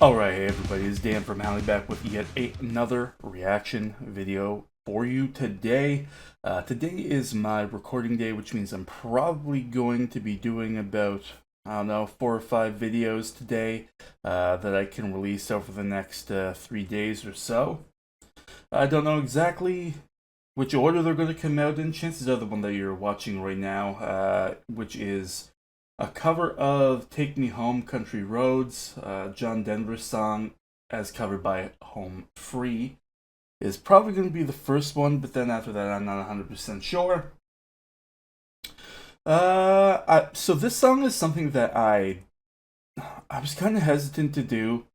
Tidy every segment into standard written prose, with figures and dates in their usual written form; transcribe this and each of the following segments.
Alright, hey everybody, it's DanFromHali back with yet another reaction video for you today. Today is my recording day, which means I'm probably going to be doing about, 4 or 5 videos today that I can release over the next 3 days or so. I don't know exactly which order they're going to come out in. Chances are the one that you're watching right now, which is a cover of Take Me Home, Country Roads, John Denver's song, as covered by Home Free, is probably going to be the first one, but then after that I'm not 100% sure. So this song is something that I was kind of hesitant to do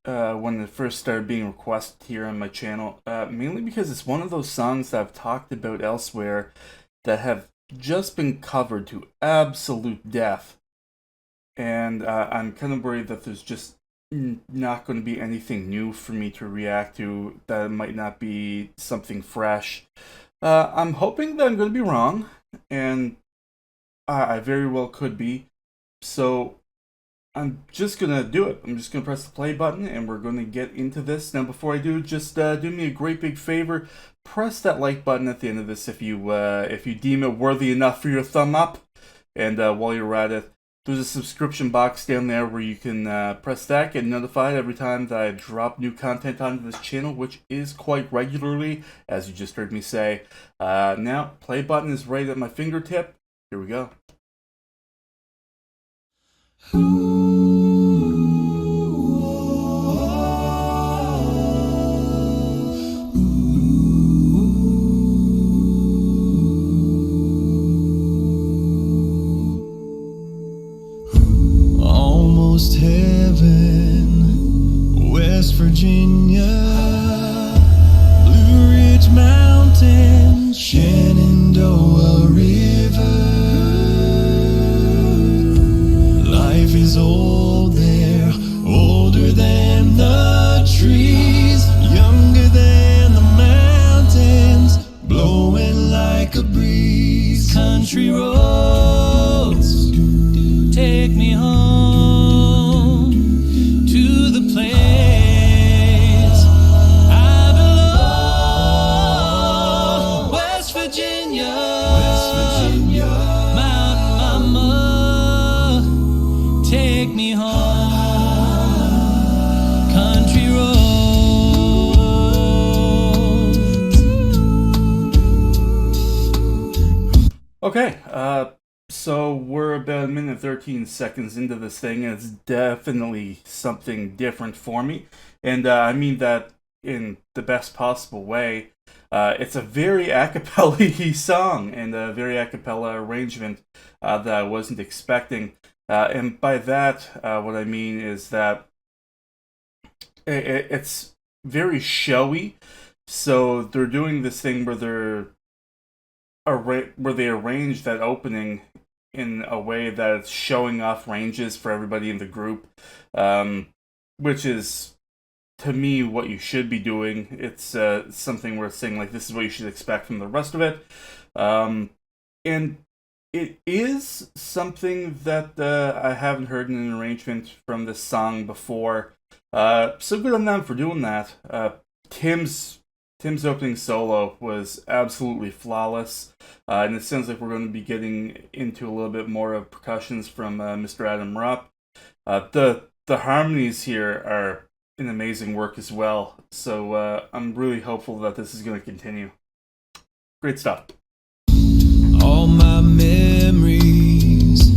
when it first started being requested here on my channel, mainly because it's one of those songs that I've talked about elsewhere that have just been covered to absolute death, and I'm kind of worried that there's just not going to be anything new for me to react to, that it might not be something fresh. I'm hoping that I'm going to be wrong, and I very well could be, so I'm just going to do it. I'm just going to press the play button, and we're going to get into this. Now, before I do, just do me a great big favor. Press that like button at the end of this if you deem it worthy enough for your thumb up. And while you're at it, there's a subscription box down there where you can press that, get notified every time that I drop new content onto this channel, which is quite regularly, as you just heard me say. Now, play button is right at my fingertip. Here we go. Almost heaven, West Virginia, Blue Ridge Mountains, Shenandoah River. Life is old there, older than the trees, younger than the mountains, blowing like a breeze. Country roads, take me home to the place I belong. West Virginia, Mountain Mama, take me home. Country roads. Okay, so we're about a minute 13 seconds into this thing, and it's definitely something different for me. And I mean that in the best possible way. It's a very a cappella-y song, and a very a cappella arrangement that I wasn't expecting. And by that, what I mean is that it's very showy. So they're doing this thing where they arrange that opening in a way that it's showing off ranges for everybody in the group, which is, to me, what you should be doing. It's something worth saying, like, this is what you should expect from the rest of it. And it is something that I haven't heard in an arrangement from this song before. So good on them for doing that. Tim's opening solo was absolutely flawless, and it sounds like we're going to be getting into a little bit more of percussions from Mr. Adam Rupp. The harmonies here are an amazing work as well, so I'm really hopeful that this is going to continue. Great stuff. All my memories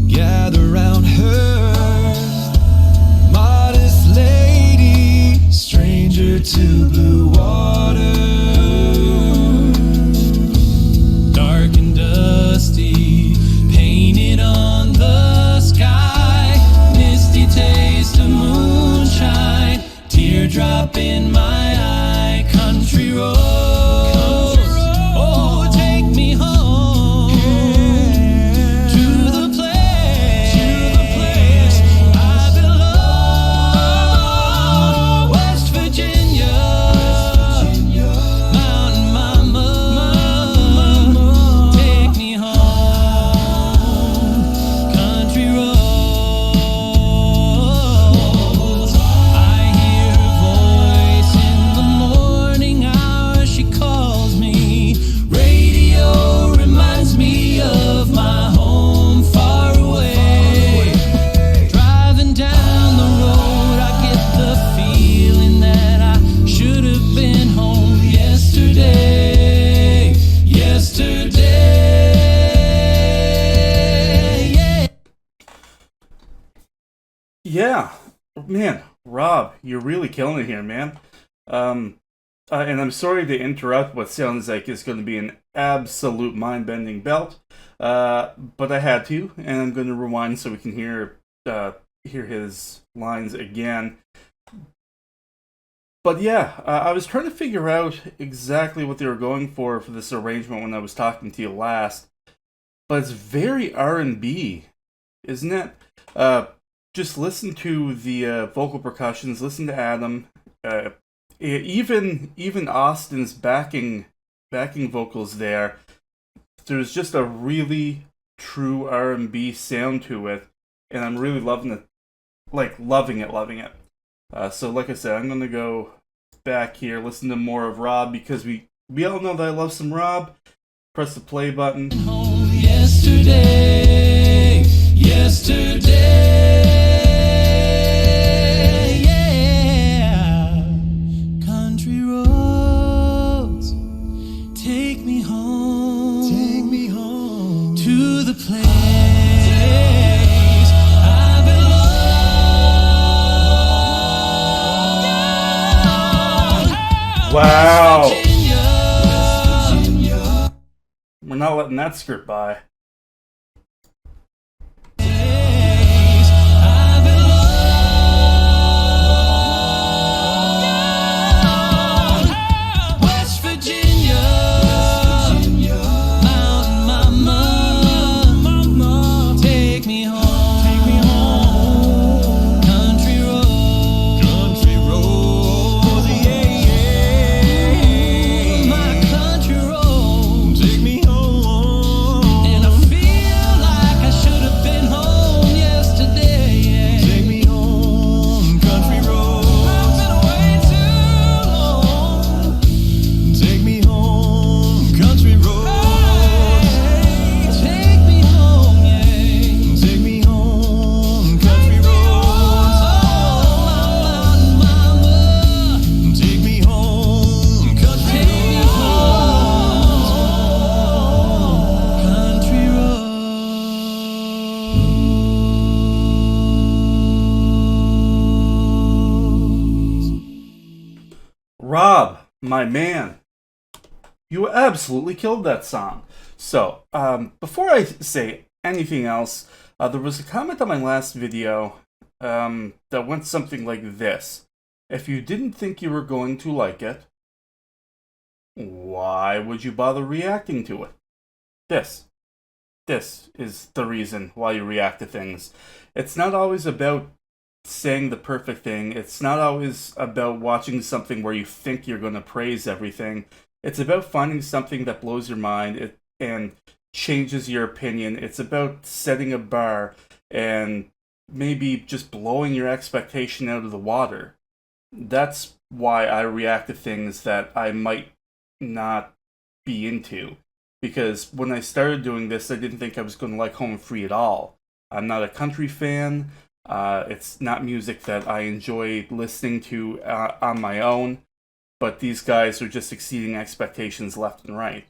gather around her, modest lady, stranger to blue water, dark and dusty, painted on the sky, misty taste of moonshine, teardrop in my eye. Country roads, oh, Yeah, man, Rob, you're really killing it here, man. Um, and I'm sorry to interrupt what sounds like is going to be an absolute mind-bending belt, but I had to, and I'm going to rewind so we can hear his lines again. But yeah, I was trying to figure out exactly what they were going for this arrangement when I was talking to you last, but it's very R&B, isn't it? Uh, just listen to the vocal percussions. Listen to Adam. Uh, even Austin's backing vocals there. There's just a really true R&B sound to it, and I'm really loving it. Like loving it. So like I said, I'm gonna go back here, listen to more of Rob because we all know that I love some Rob. Press the play button. Home yesterday, yeah. Country roads, take me home to the place I belong. Wow. West Virginia. We're not letting that skirt by. West Virginia, Mountain Mama, take me home, country roads, yeah, my country road, take me home, and I feel like I should have been home yesterday, yeah. Take me home, country road, I've been away too long. Take me home, country road. Take me home, yeah. Take me home, country road. Oh, mama. Take me home, country roads. Rob, my man, you absolutely killed that song. So, before I say anything else, there was a comment on my last video that went something like this. If you didn't think you were going to like it, why would you bother reacting to it? This. This is the reason why you react to things. It's not always about saying the perfect thing. It's not always about watching something where you think you're going to praise everything. It's about finding something that blows your mind and changes your opinion. It's about setting a bar and maybe just blowing your expectation out of the water. That's why I react to things that I might not be into. Because when I started doing this, I didn't think I was going to like Home Free at all. I'm not a country fan. It's not music that I enjoy listening to on my own, but these guys are just exceeding expectations left and right.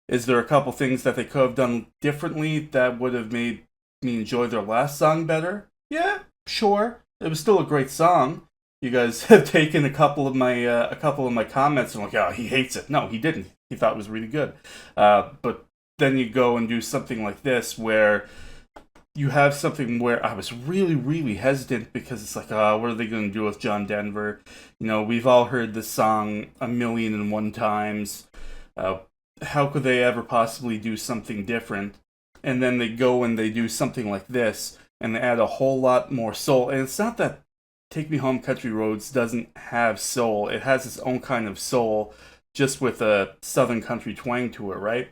Is there a couple things that they could have done differently that would have made me enjoy their last song better? Yeah, sure. It was still a great song. You guys have taken a couple of my comments and like, oh, he hates it. No, he didn't. He thought it was really good. But then you go and do something like this where you have something where I was really, really hesitant because it's like, what are they going to do with John Denver? You know, we've all heard this song 1,000,001 times. How could they ever possibly do something different? And then they go and they do something like this, and they add a whole lot more soul. And it's not that Take Me Home Country Roads doesn't have soul. It has its own kind of soul, just with a southern country twang to it, right?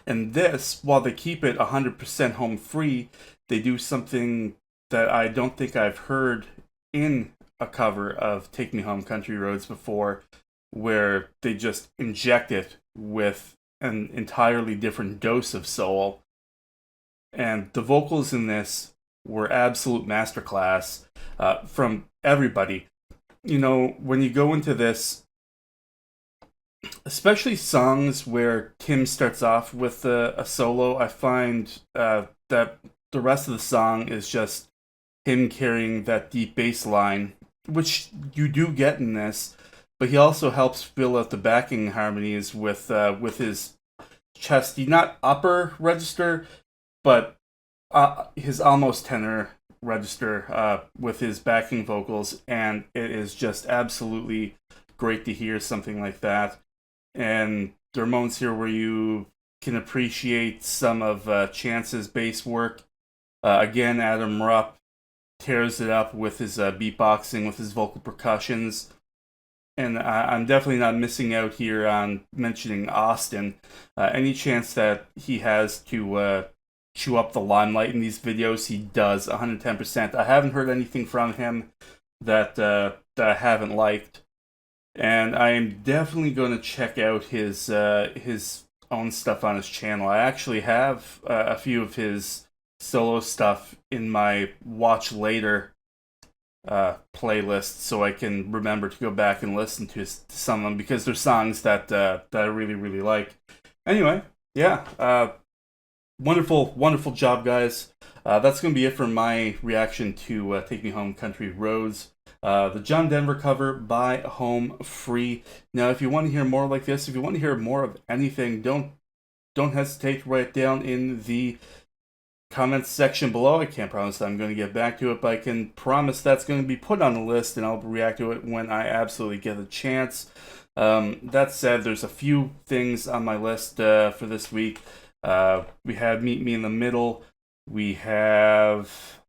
And this, while they keep it 100% home free, they do something that I don't think I've heard in a cover of Take Me Home Country Roads before, where they just inject it with an entirely different dose of soul. And the vocals in this were absolute masterclass from everybody. You know, when you go into this, especially songs where Tim starts off with a solo, I find that the rest of the song is just him carrying that deep bass line, which you do get in this, but he also helps fill out the backing harmonies with his chesty, not upper register, but his almost tenor register with his backing vocals, and it is just absolutely great to hear something like that. And there are moments here where you can appreciate some of Chance's bass work. Again, Adam Rupp tears it up with his beatboxing, with his vocal percussions. And I'm definitely not missing out here on mentioning Austin. Any chance that he has to chew up the limelight in these videos, he does 110%. I haven't heard anything from him that I haven't liked, and I am definitely going to check out his own stuff on his channel. I actually have a few of his solo stuff in my watch later playlist, so I can remember to go back and listen to some of them, because they're songs that I really, really like. Anyway, yeah, wonderful job, guys. That's going to be it for my reaction to Take Me Home Country Roads, the John Denver cover by Home Free. Now, if you want to hear more like this, if you want to hear more of anything, don't hesitate to write it down in the comments section below. I can't promise that I'm going to get back to it, but I can promise that's going to be put on the list, and I'll react to it when I absolutely get a chance. That said, there's a few things on my list for this week. We have Meet Me in the Middle. We have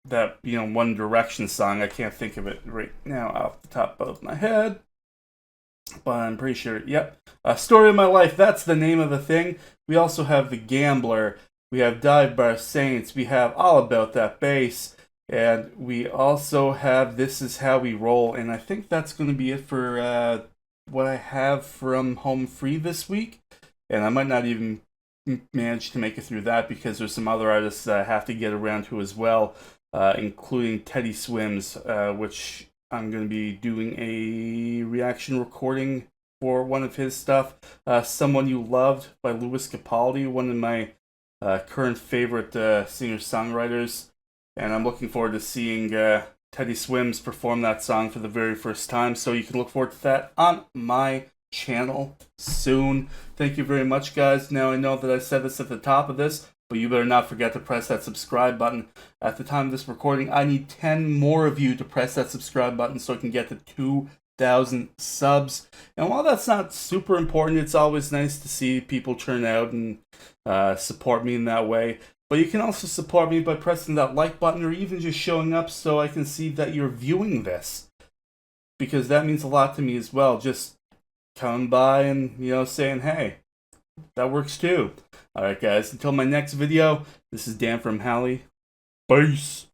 that, One Direction song. I can't think of it right now off the top of my head, but I'm pretty sure, yep. Story of My Life, that's the name of the thing. We also have The Gambler. We have Dive Bar Saints. We have All About That Bass. And we also have This Is How We Roll. And I think that's going to be it for what I have from Home Free this week. And I might not even manage to make it through that, because there's some other artists that I have to get around to as well, including Teddy Swims, which I'm going to be doing a reaction recording for one of his stuff. Someone You Loved by Louis Capaldi, one of my current favorite singer-songwriters, and I'm looking forward to seeing Teddy Swims perform that song for the very first time, so you can look forward to that on my channel soon. Thank you very much, guys. Now, I know that I said this at the top of this, but you better not forget to press that subscribe button. At the time of this recording, I need 10 more of you to press that subscribe button so I can get to 2,000 subs. And while that's not super important, it's always nice to see people turn out and support me in that way. But you can also support me by pressing that like button, or even just showing up so I can see that you're viewing this, because that means a lot to me as well. Just coming by and, saying, hey, that works too. Alright, guys, until my next video, this is Dan from Hali. Peace.